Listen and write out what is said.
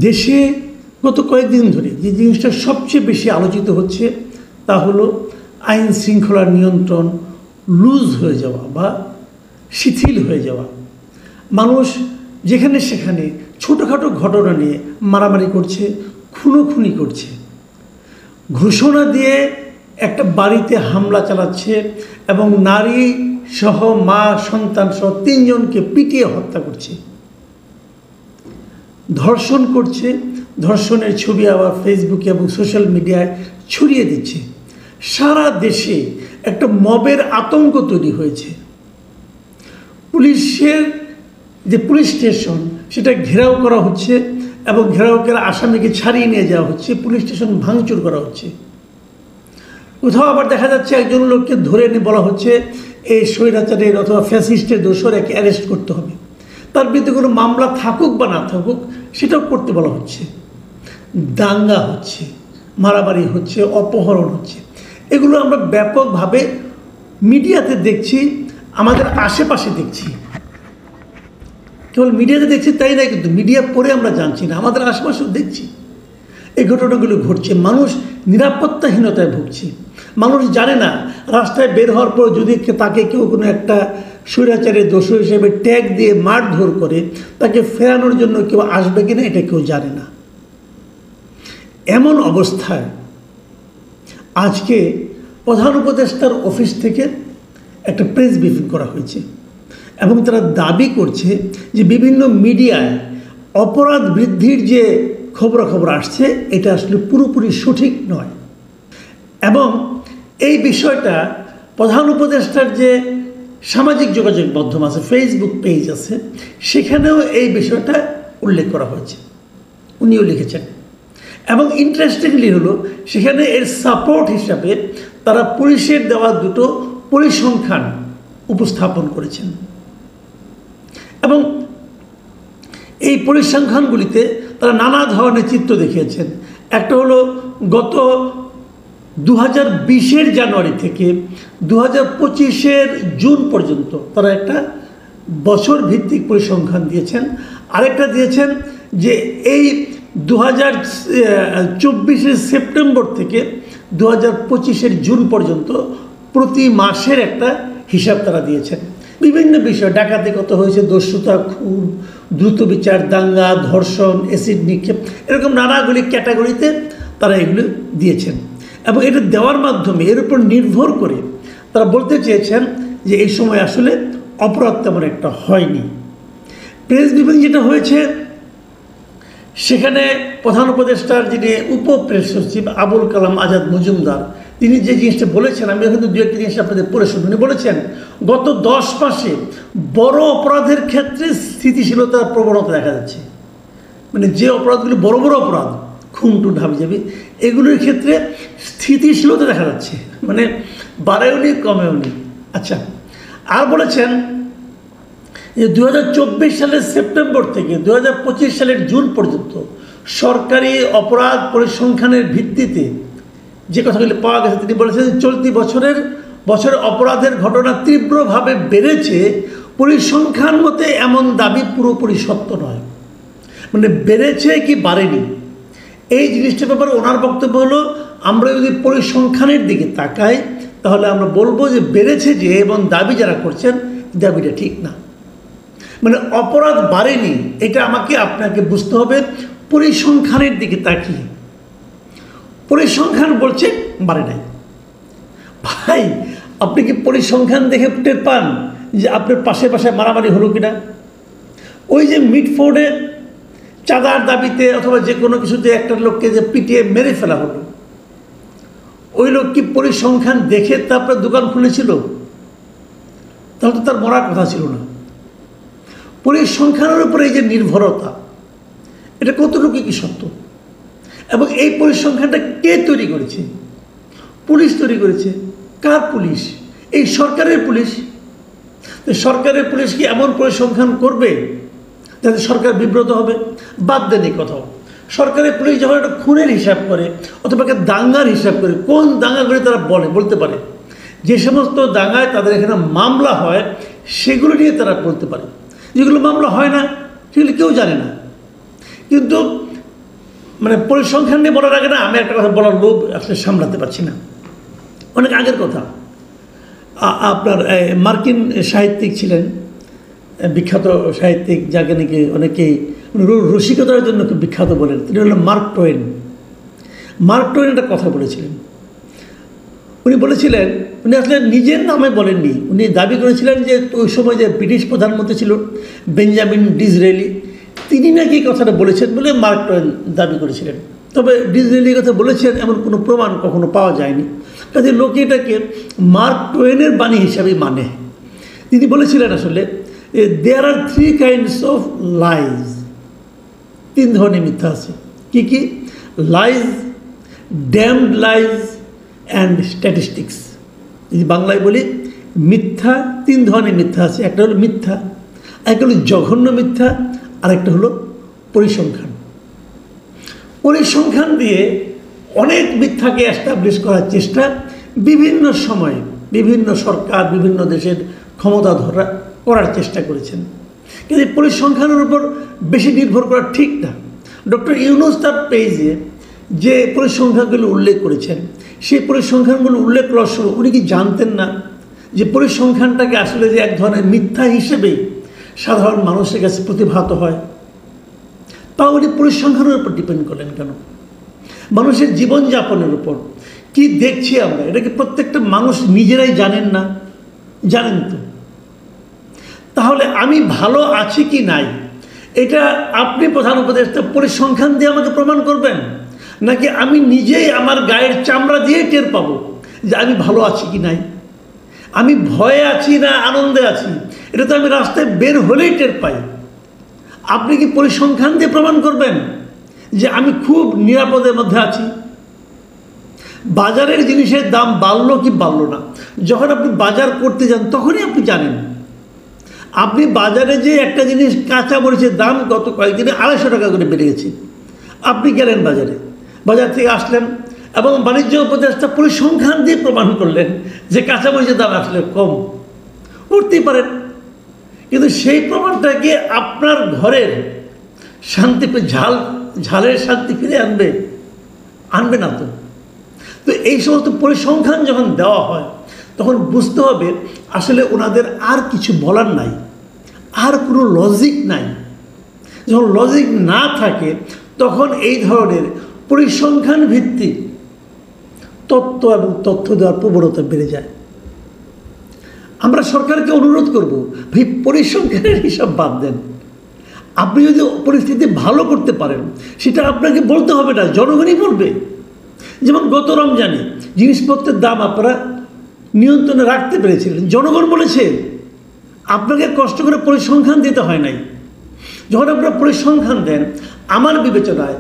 দেশে গত কয়েকদিন ধরে যে জিনিসটা সবচেয়ে বেশি আলোচিত হচ্ছে তা হলো আইন শৃঙ্খলার নিয়ন্ত্রণ লুজ হয়ে যাওয়া বা শিথিল হয়ে যাওয়া। মানুষ যেখানে সেখানে ছোটোখাটো ঘটনা নিয়ে মারামারি করছে, খুনোখুনি করছে, ঘোষণা দিয়ে একটা বাড়িতে হামলা চালাচ্ছে এবং নারী সহ মা সন্তান সহ 3 জনকে পিটিয়ে হত্যা করছে, ধর্ষণ করছে। ধর্ষণের ছবি আবার ফেসবুকে এবং সোশ্যাল মিডিয়ায় ছড়িয়ে দিচ্ছে। সারা দেশে একটা মবের আতঙ্ক তৈরি হয়েছে। পুলিশের যে পুলিশ স্টেশন সেটা ঘেরাও করা হচ্ছে এবং ঘেরাও করে আসামিকে ছাড়িয়ে নিয়ে যাওয়া হচ্ছে, পুলিশ স্টেশন ভাঙচুর করা হচ্ছে। কোথাও আবার দেখা যাচ্ছে একজন লোককে ধরে এনে বলা হচ্ছে এই স্বৈরাচারের অথবা ফ্যাসিস্টের দোষর একে অ্যারেস্ট করতে হবে, তার বিরুদ্ধে কোনো মামলা থাকুক বা না থাকুক সেটাও করতে বলা হচ্ছে। দাঙ্গা হচ্ছে, মারামারি হচ্ছে, অপহরণ হচ্ছে। এগুলো আমরা ব্যাপকভাবে মিডিয়াতে দেখছি, আমাদের আশেপাশে দেখছি। কেবল মিডিয়াতে দেখছি তাই না, কিন্তু মিডিয়া পড়ে আমরা জানছি না, আমাদের আশেপাশেও দেখছি এই ঘটনাগুলো ঘটছে। মানুষ নিরাপত্তাহীনতায় ভুগছে। মানুষ জানে না রাস্তায় বের হওয়ার পর যদি তাকে কেউ কোনো একটা স্বৈরাচারের দোষী হিসেবে ট্যাগ দিয়ে মারধর করে তাকে ফেরানোর জন্য কেউ আসবে কিনা এটা কেউ জানে না। এমন অবস্থায় আজকে প্রধান উপদেষ্টার অফিস থেকে একটা প্রেস ব্রিফিং করা হয়েছে এবং তারা দাবি করছে যে বিভিন্ন মিডিয়ায় অপরাধ বৃদ্ধির যে খবরাখবর আসছে এটা আসলে পুরোপুরি সঠিক নয়। এবং এই বিষয়টা প্রধান উপদেষ্টার যে সামাজিক যোগাযোগ মাধ্যম আছে, ফেসবুক পেজ আছে, সেখানেও এই বিষয়টা উল্লেখ করা হয়েছে, উনিও লিখেছেন। এবং ইন্টারেস্টিংলি হলো সেখানে এর সাপোর্ট হিসাবে তারা পুলিশের দেওয়া 2টো পরিসংখ্যান উপস্থাপন করেছেন। এবং এই পরিসংখ্যানগুলিতে তারা নানা ধরনের চিত্র দেখিয়েছেন। একটা হলো গত 2020-এর জানুয়ারি থেকে 2025-এর জুন পর্যন্ত তারা একটা বছর ভিত্তিক পরিসংখ্যান দিয়েছেন। আরেকটা দিয়েছেন যে এই 2024-এর সেপ্টেম্বর থেকে 2025-এর জুন পর্যন্ত প্রতি মাসের একটা হিসাব তারা দিয়েছেন। বিভিন্ন বিষয়, ডাকাতি কত হয়েছে, দস্যুতা, খুন, দ্রুত বিচার, দাঙ্গা, ধর্ষণ, অ্যাসিড নিক্ষেপ, এরকম নানাগুলি ক্যাটাগরিতে তারা এগুলো দিয়েছেন। এবং এটা দেওয়ার মাধ্যমে এর উপর নির্ভর করে তারা বলতে চেয়েছেন যে এই সময় আসলে অপরাধ তেমন একটা হয়নি। প্রেস ব্রিফিং যেটা হয়েছে সেখানে প্রধান উপদেষ্টার যিনি উপ প্রেস সচিব আবুল কালাম আজাদ মজুমদার, তিনি যে জিনিসটা বলেছেন, আমি কিন্তু 2-1টি জিনিস আপনাদের পড়ে শুনি। উনি বলেছেন গত 10 মাসে বড় অপরাধের ক্ষেত্রে স্থিতিশীলতার প্রবণতা দেখা যাচ্ছে। মানে যে অপরাধগুলি বড় বড় অপরাধ, খুন টুন হাবিজাবি, এগুলোর ক্ষেত্রে স্থিতিশীলতা দেখা যাচ্ছে, মানে বাড়েওনি কমেওনি। আচ্ছা, আর বলেছেন যে 2024 সালের সেপ্টেম্বর থেকে 2025 সালের জুন পর্যন্ত সরকারি অপরাধ পরিসংখ্যানের ভিত্তিতে যে কথাগুলি পাওয়া গেছে, তিনি বলেছেন চলতি বছরে অপরাধের ঘটনা তীব্রভাবে বেড়েছে। পরিসংখ্যান মতে এমন দাবি পুরোপুরি সত্য নয়, মানে বেড়েছে কি বাড়েনি এই জিনিসটার ব্যাপারে ওনার বক্তব্য হলো আমরা যদি পরিসংখ্যানের দিকে তাকাই তাহলে আমরা বলবো যে বেড়েছে যে, এবং দাবি যারা করছেন দাবিটা ঠিক না। মানে অপরাধ বাড়েনি, এটা আপনাকে বুঝতে হবে পরিসংখ্যানের দিকে তাকিয়ে। পরিসংখ্যান বলছে বাড়ে নাই। ভাই, আপনি কি পরিসংখ্যান দেখে টের পান যে আপনার পাশে মারামারি হলো কিনা? ওই যে মিটফোর্ডে চাঁদার দাবিতে অথবা যে কোনো কিছুতে একটা লোককে যে পিটিয়ে মেরে ফেলা হলো, ওই লোক কি পরিসংখ্যান দেখে তারপরে দোকান খুলেছিল? তাহলে তো তার মরার কথা ছিল না। পরিসংখ্যানের উপরে এই যে নির্ভরতা, এটা কতটুকু কি সত্য? এবং এই পরিসংখ্যানটা কে তৈরি করেছে? পুলিশ তৈরি করেছে। কার পুলিশ? এই সরকারের পুলিশ। সরকারের পুলিশ কি এমন পরিসংখ্যান করবে যাতে সরকার বিব্রত হবে? বাদ দেন এই কথাও। সরকারের পুলিশ যখন একটা খুনের হিসাব করে অথবা একটা দাঙ্গার হিসাব করে, কোন দাঙ্গাগুলি তারা বলতে পারে, যে সমস্ত দাঙ্গায় তাদের এখানে মামলা হয় সেগুলো নিয়ে তারা বলতে পারে। যেগুলো মামলা হয় না সেগুলো কেউ জানে না। কিন্তু মানে পরিসংখ্যান নিয়ে বলার আগে না আমি একটা কথা বলার লোভ আসলে সামলাতে পারছি না। অনেক আগের কথা, আপনার মার্কিন সাহিত্যিক ছিলেন, বিখ্যাত সাহিত্যিক, যাকে নাকি অনেকেই রসিকতার জন্য খুব বিখ্যাত বলেন, তিনি হলেন মার্ক টোয়েন। মার্ক টোয়েন একটা কথা বলেছিলেন। উনি বলেছিলেন, উনি আসলে নিজের নামে বলেননি, উনি দাবি করেছিলেন যে ওই সময় যে ব্রিটিশ প্রধানমন্ত্রী ছিল বেঞ্জামিন ডিসরেলি, তিনি নাকি এই কথাটা বলেছেন বলে মার্ক টোয়েন দাবি করেছিলেন। তবে ডিসরেলির কথা বলেছেন এমন কোনো প্রমাণ কখনো পাওয়া যায়নি, কাজে লোকে এটাকে মার্ক টোয়েনের বাণী হিসাবে মানে। তিনি বলেছিলেন আসলে there are 3 kinds of lies, 3 ধরনের মিথ্যা আছে। কি কি? Lies, damned lies and statistics. যদি বাংলায় বলি, মিথ্যা 3 ধরনের মিথ্যা আছে। একটা হলো মিথ্যা, একটা হলো জঘন্য মিথ্যা, আর একটা হলো পরিসংখ্যান। পরিসংখ্যান দিয়ে অনেক মিথ্যাকে এস্টাবলিশ করার চেষ্টা বিভিন্ন সময়ে বিভিন্ন সরকার বিভিন্ন দেশের ক্ষমতাধররা করার চেষ্টা করেছেন, কিন্তু পরিসংখ্যানের উপর বেশি নির্ভর করা ঠিক না। ডক্টর ইউনুস তার পেজে যে পরিসংখ্যানগুলো উল্লেখ করেছেন, সেই পরিসংখ্যানগুলো উল্লেখ করার সময় উনি কি জানতেন না যে পরিসংখ্যানটাকে আসলে যে এক ধরনের মিথ্যা হিসেবেই সাধারণ মানুষের কাছে প্রতিভাত হয়? তা উনি পরিসংখ্যানের উপর ডিপেন্ড করলেন কেন? মানুষের জীবনযাপনের উপর কি দেখছি আমরা, এটা কি প্রত্যেকটা মানুষ নিজেরাই জানেন না? জানেন তো। তাহলে আমি ভালো আছি কি নাই, এটা আপনি প্রধান উপদেষ্টা পরিসংখ্যান দিয়ে আমাকে প্রমাণ করবেন, নাকি আমি নিজেই আমার গায়ের চামড়া দিয়ে টের পাবো যে আমি ভালো আছি কি নাই, আমি ভয়ে আছি না আনন্দে আছি? এটা তো আমি রাস্তায় বের হলেই টের পাই। আপনি কি পরিসংখ্যান দিয়ে প্রমাণ করবেন যে আমি খুব নিরাপদের মধ্যে আছি? বাজারের জিনিসের দাম বাড়লো কি বাড়লো না, যখন আপনি বাজার করতে যান তখনই আপনি জানেন। আপনি বাজারে যে একটা জিনিস কাঁচা মরিচের দাম গত কয়েকদিনে 250 টাকা করে বেড়ে গেছে, আপনি গেলেন বাজারে, বাজার থেকে আসলেন এবং বাণিজ্য উপদেষ্টা পরিসংখ্যান দিয়ে প্রমাণ করলেন যে কাঁচা মরিচের দাম আসলে কম, করতেই পারেন, কিন্তু সেই প্রমাণটাকে আপনার ঘরের শান্তি, ঝালের শান্তি ফিরে আনবে না তো। তো এই সমস্ত পরিসংখ্যান যখন দেওয়া হয় তখন বুঝতে হবে আসলে ওনাদের আর কিছু বলার নাই, আর কোনো লজিক নাই। যখন লজিক না থাকে তখন এই ধরনের পরিসংখ্যান ভিত্তিক তত্ত্ব এবং তথ্য দেওয়ার প্রবণতা বেড়ে যায়। আমরা সরকারকে অনুরোধ করব, ভাই পরিসংখ্যানের হিসাব বাদ দেন। আপনি যদি পরিস্থিতি ভালো করতে পারেন সেটা আপনাকে বলতে হবে না, জনগণই বলবে। যেমন গত রমজানে জিনিসপত্রের দাম আপনারা নিয়ন্ত্রণে রাখতে পেরেছিলেন, জনগণ বলেছে, আপনাকে কষ্ট করে পরিসংখ্যান দিতে হয় নাই। যখন আপনারা পরিসংখ্যান দেন, আমার বিবেচনায়